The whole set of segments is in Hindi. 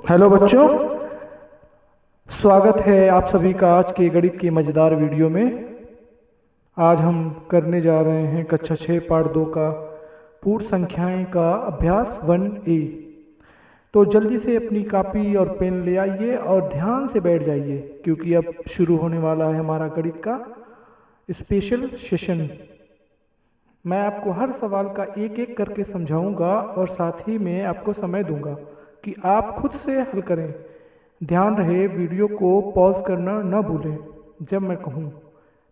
हेलो बच्चों, स्वागत है आप सभी का आज के गणित की मज़ेदार वीडियो में। आज हम करने जा रहे हैं कक्षा 6 पाठ 2 का पूर्ण संख्याएं का अभ्यास 1A। तो जल्दी से अपनी कापी और पेन ले आइए और ध्यान से बैठ जाइए, क्योंकि अब शुरू होने वाला है हमारा गणित का स्पेशल सेशन। मैं आपको हर सवाल का एक एक करके समझाऊंगा और साथ ही में आपको समय दूंगा कि आप खुद से हल करें। ध्यान रहे वीडियो को पॉज करना न भूलें जब मैं कहूं,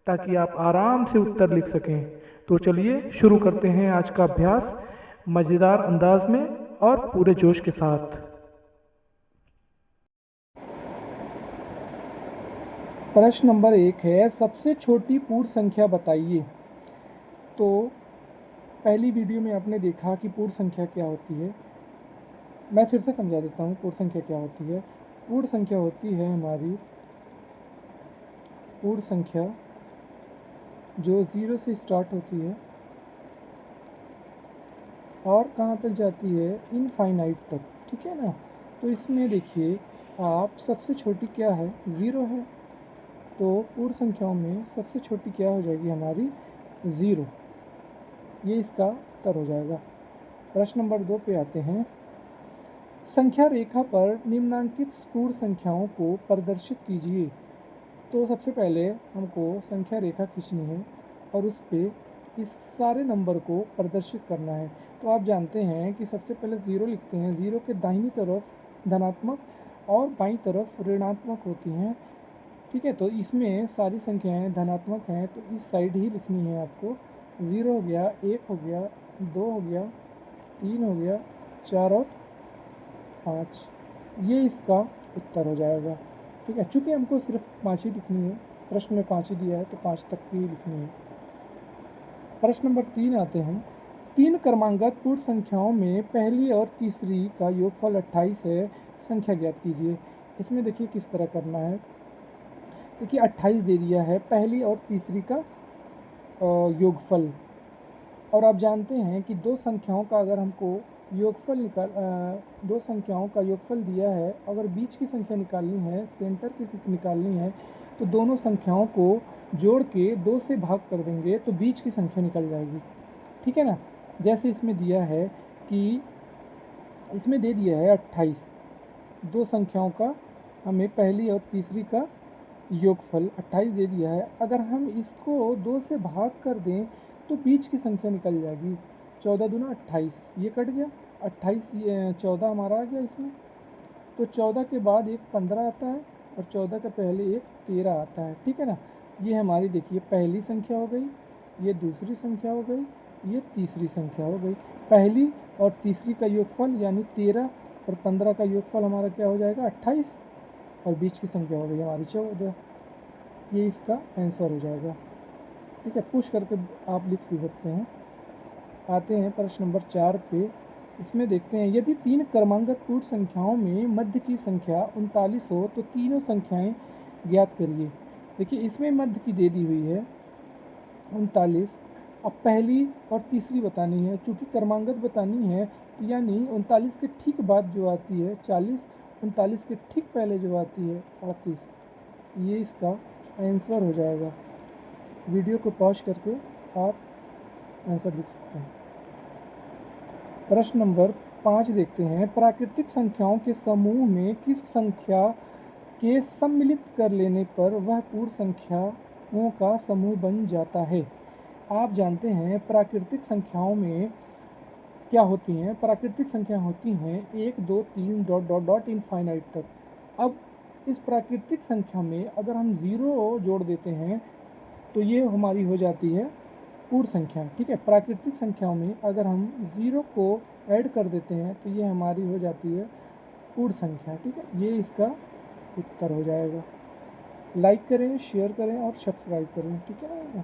ताकि आप आराम से उत्तर लिख सकें। तो चलिए शुरू करते हैं आज का अभ्यास मज़ेदार अंदाज में और पूरे जोश के साथ। प्रश्न नंबर 1 है, सबसे छोटी पूर्ण संख्या बताइए। तो पहली वीडियो में आपने देखा कि पूर्ण संख्या क्या होती है। मैं फिर से समझा देता हूँ पूर्ण संख्या क्या होती है। पूर्ण संख्या होती है हमारी पूर्ण संख्या जो 0 से स्टार्ट होती है और कहाँ तक जाती है, इनफाइनाइट तक। ठीक है ना। तो इसमें देखिए आप सबसे छोटी क्या है, 0 है। तो पूर्ण संख्याओं में सबसे छोटी क्या हो जाएगी हमारी, 0। ये इसका उत्तर हो जाएगा। प्रश्न नंबर 2 पे आते हैं। संख्या रेखा पर निम्नांकित पूर्ण संख्याओं को प्रदर्शित कीजिए। तो सबसे पहले हमको संख्या रेखा खींचनी है और उस पर इस सारे नंबर को प्रदर्शित करना है। तो आप जानते हैं कि सबसे पहले 0 लिखते हैं। 0 के दाहिनी तरफ धनात्मक और बाईं तरफ ऋणात्मक होती हैं। ठीक है, तो इसमें सारी संख्याएं धनात्मक हैं, तो इस साइड ही लिखनी है आपको। 0 हो गया, 1 हो गया, 2 हो गया, 3 हो गया, 4 और 5। ये इसका उत्तर हो जाएगा। ठीक है, चूंकि हमको सिर्फ 5 ही लिखनी है, प्रश्न में 5 ही दिया है तो 5 तक की ही लिखनी है। प्रश्न नंबर 3 आते हैं। 3 क्रमांगत पूर्ण संख्याओं में पहली और तीसरी का योगफल 28 है, संख्या ज्ञात कीजिए। इसमें देखिए किस तरह करना है। देखिए 28 दे दिया है पहली और तीसरी का योगफल, और आप जानते हैं कि दो संख्याओं का अगर हमको दो संख्याओं का योगफल दिया है, अगर बीच की संख्या निकालनी है, सेंटर की निकालनी है, तो दोनों संख्याओं को जोड़ के 2 से भाग कर देंगे तो बीच की संख्या निकल जाएगी। ठीक है ना। जैसे इसमें दिया है कि इसमें दे दिया है 28, दो संख्याओं का हमें पहली और तीसरी का योगफल 28 दे दिया है। अगर हम इसको 2 से भाग कर दें तो बीच की संख्या निकल जाएगी। 14 दूना 28, ये कट गया, 28 14 हमारा आ गया इसमें। तो 14 के बाद एक 15 आता है और 14 के पहले एक 13 आता है। ठीक है ना। ये हमारी देखिए पहली संख्या हो गई, ये दूसरी संख्या हो गई, ये तीसरी संख्या हो गई। पहली और तीसरी का योगफल यानी 13 और 15 का योगफल हमारा क्या हो जाएगा, 28, और बीच की संख्या हो गई हमारी 14। ये इसका आंसर हो जाएगा। ठीक है, पुश करके आप लिख भी सकते हैं। आते हैं प्रश्न नंबर 4 पे। इसमें देखते हैं, यदि 3 क्रमांगत पूर्ण संख्याओं में मध्य की संख्या 39 हो तो तीनों संख्याएं ज्ञात करिए। देखिए इसमें मध्य की दे दी हुई है 39। अब पहली और तीसरी बतानी है, चूंकि क्रमांगत बतानी है, यानी 39 के ठीक बाद जो आती है 40, 39 के ठीक पहले जो आती है 38। ये इसका आंसर हो जाएगा। वीडियो को पॉज करके आप आंसर लिख सकते हैं। प्रश्न नंबर 5 देखते हैं। प्राकृतिक संख्याओं के समूह में किस संख्या के सम्मिलित कर लेने पर वह पूर्ण संख्याओं का समूह बन जाता है। आप जानते हैं प्राकृतिक संख्याओं में क्या होती हैं। प्राकृतिक संख्या होती हैं 1 2 3 डॉट डॉट डॉट इनफाइनाइट तक। अब इस प्राकृतिक संख्या में अगर हम 0 जोड़ देते हैं तो ये हमारी हो जाती है पूर्ण संख्या। ठीक है, प्राकृतिक संख्याओं में अगर हम 0 को ऐड कर देते हैं तो ये हमारी हो जाती है पूर्ण संख्या। ठीक है, ये इसका उत्तर हो जाएगा। लाइक करें, शेयर करें और सब्सक्राइब करें। ठीक है ना।